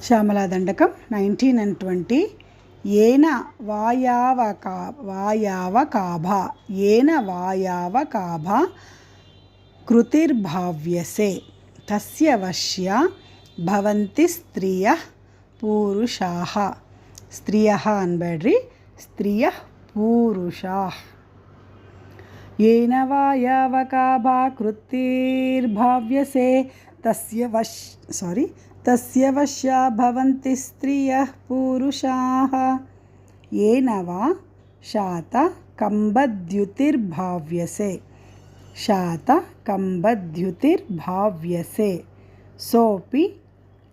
శ్యామలాదండకం 19 and 20. येन वायावकाभा येन वायावकाभा कृतिर्भाव्यसे तस्य वश्या भवन्ति स्त्रियः पूरुषाः. स्त्रियः अनबेड्रि, स्त्रियः पूरुषाः. येन वायावकाभा कृतिर्भाव्यसे तस्य वश्या भवन्ति स्त्रियः पूरुषाः. येन वा शातकम्बद्युतिर्भाव्यसे शातकम्बद्युतिर्भाव्यसे सोऽपि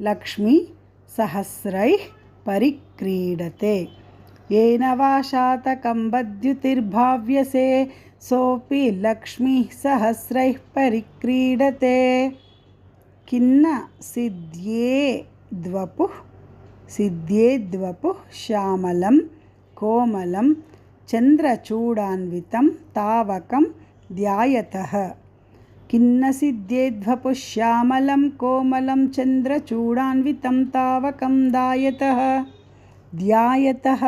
लक्ष्मी सहस्रैः परिक्रीडते. येन वा शातकम्बद्युतिर्भाव्यसे सोऽपि लक्ष्मी सहस्रैः परिक्रीडते. किन्न सिद्ध्येद्वपुः श्यामलं कोमलं चन्द्रचूडान्वितं तावकं ध्यायतः. किन्न सिद्ध्येद्वपुः श्यामलं कोमलं चन्द्रचूडान्वितं तावकं ध्यायतः.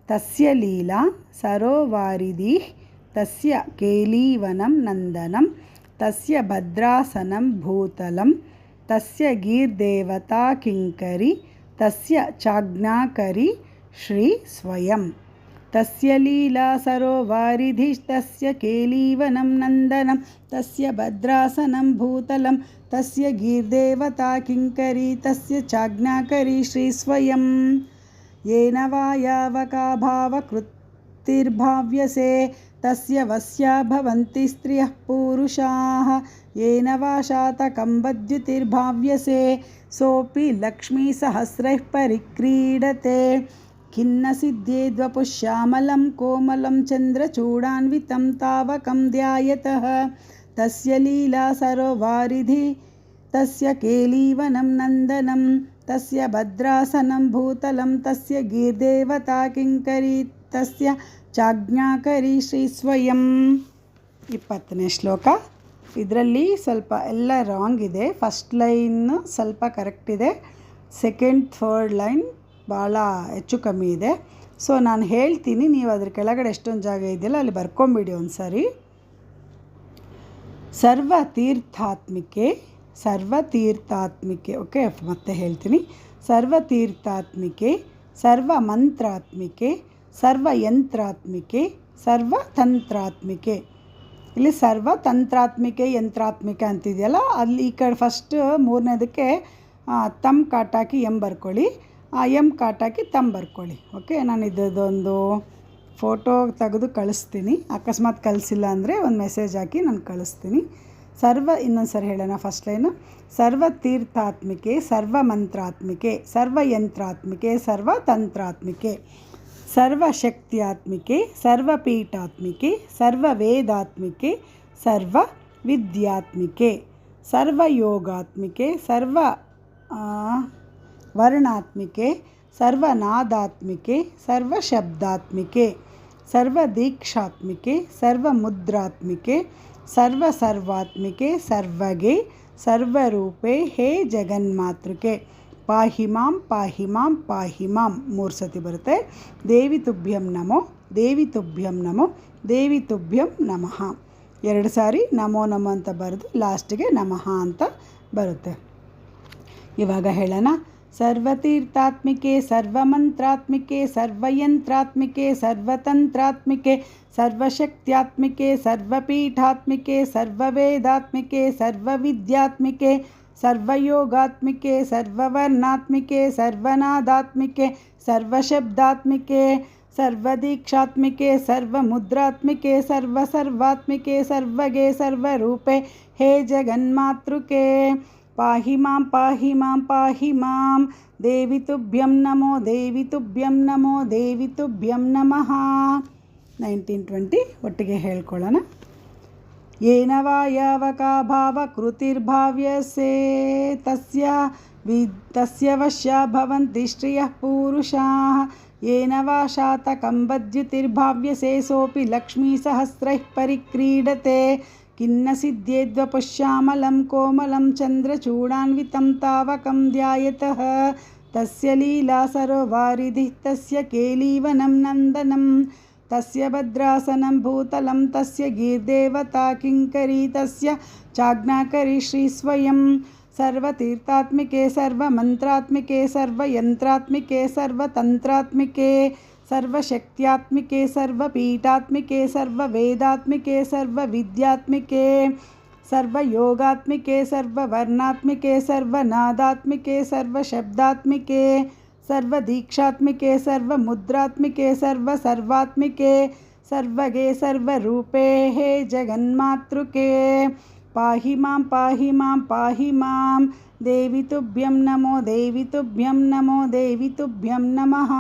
तस्य लीला सरोवारिधिः तस्य केलीवनं नन्दनं तस्य भद्रासनं भूतलं तस्य गीर्देवता किङ्करी तस्य चाज्ञाकरी श्री स्वयं. तस्य लीला सरोवारिधिस्तस्य केलीवनं नन्दनं तस्य भद्रासनं भूतलं तस्य गीर्देवता किङ्करी तस्य चाज्ञाकरी श्री स्वयं. येन वायावकाभावकृतिर्भाव्यसे तस्य वश्या भवन्ति स्त्रियः पूरुषाः. येन वा शातकम्बद्युतिर्भाव्यसे सोऽपि लक्ष्मी सहस्रैः परिक्रीडते. खिन्न सिद्ध्येद्वपुः श्यामलं कोमलं चन्द्रचूडान्वितं तावकं ध्यायतः. तस्य लीला सरोवारिधि तस्य केलीवनं नन्दनं तस्य भद्रासनं भूतलं तस्य गीर्देवता किङ्करी तस्य ಚಾಜ್ಞಾಕರಿ ಶ್ರೀ ಸ್ವಯಂ. 20ನೇ ಶ್ಲೋಕ. ಇದರಲ್ಲಿ ಸ್ವಲ್ಪ ಎಲ್ಲ ರಾಂಗ್ ಇದೆ. ಫಸ್ಟ್ ಲೈನ್ ಸ್ವಲ್ಪ ಕರೆಕ್ಟ್ ಇದೆ, ಸೆಕೆಂಡ್ ಥರ್ಡ್ ಲೈನ್ ಭಾಳ ಹೆಚ್ಚು ಕಮ್ಮಿ ಇದೆ. ಸೊ ನಾನು ಹೇಳ್ತೀನಿ, ನೀವು ಅದ್ರ ಕೆಳಗಡೆ ಎಷ್ಟೊಂದು ಜಾಗ ಇದೆಯಲ್ಲ ಅಲ್ಲಿ ಬರ್ಕೊಂಬಿಡಿ ಒಂದು ಸಾರಿ. ಸರ್ವತೀರ್ಥಾತ್ಮಿಕೆ ಓಕೆ, ಮತ್ತೆ ಹೇಳ್ತೀನಿ. ಸರ್ವತೀರ್ಥಾತ್ಮಿಕೆ, ಸರ್ವಮಂತ್ರಾತ್ಮಿಕೆ, ಸರ್ವಯಂತ್ರಾತ್ಮಿಕೆ, ಸರ್ವತಂತ್ರಾತ್ಮಿಕೆ. ಇಲ್ಲಿ ಸರ್ವತಂತ್ರಾತ್ಮಿಕೆ ಯಂತ್ರಾತ್ಮಿಕೆ ಅಂತಿದೆಯಲ್ಲ, ಅಲ್ಲಿ ಈ ಕಡೆ ಫಸ್ಟ್ ಮೂರನೇದಕ್ಕೆ ತಮ್ ಕಾಟಾಕಿ ಎಂ ಬರ್ಕೊಳ್ಳಿ, ಎಂ ಕಾಟಾಕಿ ತಮ್ ಬರ್ಕೊಳ್ಳಿ. ಓಕೆ, ನಾನು ಇದೊಂದು ಫೋಟೋ ತೆಗೆದು ಕಳಿಸ್ತೀನಿ. ಅಕಸ್ಮಾತ್ ಕಳಿಸಿಲ್ಲ ಅಂದರೆ ಒಂದು ಮೆಸೇಜ್ ಹಾಕಿ ನಾನು ಕಳಿಸ್ತೀನಿ. ಇನ್ನೊಂದು ಸರಿ ಹೇಳೋಣ. ಫಸ್ಟ್ ಲೈನು: ಸರ್ವತೀರ್ಥಾತ್ಮಿಕೆ, ಸರ್ವಮಂತ್ರಾತ್ಮಿಕೆ, ಸರ್ವಯಂತ್ರಾತ್ಮಿಕೆ, ಸರ್ವತಂತ್ರಾತ್ಮಿಕೆ, ಸರ್ವಶಕ್ತ್ಯಾತ್ಮಿಕೆ, ಸರ್ವಪೀಠಾತ್ಮಿಕೆ, ಸರ್ವವೇದಾತ್ಮಿಕೆ, ಸರ್ವವಿದ್ಯಾತ್ಮಿಕೆ, ಸರ್ವಯೋಗಾತ್ಮಿಕೆ, ಸರ್ವವರ್ಣಾತ್ಮಿಕೆ, ಸರ್ವನಾದಾತ್ಮಿಕೆ, ಸರ್ವಶಬ್ದಾತ್ಮಿಕೆ, ಸರ್ವದೀಕ್ಷಾತ್ಮಿಕೆ, ಸರ್ವಮುದ್ರಾತ್ಮಿಕೆ, ಸರ್ವಸರ್ವಾತ್ಮಿಕೆ, ಸರ್ವಗೆ, ಸರ್ವರೂಪೆ, ಹೇ ಜಗನ್ಮಾತೃಕೆ, ಪಾಹಿ ಮಾಂ ಪಾಹಿ ಮಾಂ ಪಾಹಿ ಮಾಂ 3 ಸತಿ ಬರುತ್ತೆ. ದೇವಿ ತುಭ್ಯಂ ನಮೋ, ದೇವಿ ತುಭ್ಯಂ ನಮೋ, ದೇವಿ ತುಭ್ಯಂ ನಮಃ. 2 ಸಾರಿ ನಮೋ ನಮೋ ಅಂತ ಬರೆದು ಲಾಸ್ಟಿಗೆ ನಮಃ ಅಂತ ಬರುತ್ತೆ. ಇವಾಗ ಹೇಳೋಣ. ಸರ್ವತೀರ್ಥಾತ್ಮಿಕೆ, ಸರ್ವಮಂತ್ರಾತ್ಮಿಕೆ, ಸರ್ವಯಂತ್ರಾತ್ಮಿಕೆ, ಸರ್ವತಂತ್ರಾತ್ಮಿಕೆ, ಸರ್ವಶಕ್ತ್ಯಾತ್ಮಿಕೆ, ಸರ್ವಪೀಠಾತ್ಮಿಕೆ, ಸರ್ವವೇದಾತ್ಮಿಕೆ, ಸರ್ವವಿದ್ಯಾತ್ಮಿಕೆ, ಸರ್ವಯೋಗಾತ್ಮಿಕೆ, ಸರ್ವವರ್ಣಾತ್ಮಿಕೆ, ಸರ್ವನಾದಾತ್ಮಿಕೆ, ಸರ್ವಶಬ್ದಾತ್ಮಿಕೆ, ಸರ್ವದೀಕ್ಷಾತ್ಮಿಕೆ, ಸರ್ವಮುದ್ರಾತ್ಮಿಕೆ, ಸರ್ವಸರ್ವಾತ್ಮಿಕೆ, ಸರ್ವಗೆ, ಸರ್ವರೂಪೆ, ಹೇ ಜಗನ್ಮಾತೃಕೆ, ಪಾಹಿ ಮಾಂ ಪಾಹಿ ಮಾಂ ಪಾಹಿ ಮಾಂ. ದೇವಿ ತುಭ್ಯಂ ನಮೋ, ದೇವಿ ತುಭ್ಯಂ ನಮೋ, ದೇವಿ ತುಭ್ಯಂ ನಮಃ. 19-20 ಒಟ್ಟಿಗೆ ಹೇಳ್ಕೊಳ್ಳೋಣ. येन वायावकाभावकृतिर्भाव्यसे तस्य वश्या भवन्ति स्त्रियः पूरुषाः. येन वा शातकम्बद्युतिर्भाव्यसे सोऽपि लक्ष्मी सहस्रैः परिक्रीडते. खिन्न सिद्ध्येद्वपुश्यामलं कोमलं चन्द्रचूडान्वितं तावकं ध्यायतः तस्य लीला सरोवारिधिः तस्य केलीवनं नन्दनं तस्य भद्रासनं भूतलं तस्य गीर्देवता किङ्करी तस्य चाज्ञाकरी श्रीस्वयं सर्वतीर्थात्मिके सर्वमन्त्रात्मिके सर्वयन्त्रात्मिके सर्वतन्त्रात्मिके सर्वशक्त्यात्मिके सर्वपीठात्मिके सर्ववेदात्मिके सर्वविद्यात्मिके सर्वयोगात्मिके सर्ववर्णात्मिके सर्वनादात्मिके सर्वशब्दात्मिके सर्वदीक्षात्मिके सर्वमुद्रात्मिके सर्वसर्वात्मिके सर्वगे सर्वरूपे हे जगन्मातृके पाहि मां पाहि मां देवी तुभ्यं नमो देवी तुभ्यं नमो देवी तुभ्यं नमः।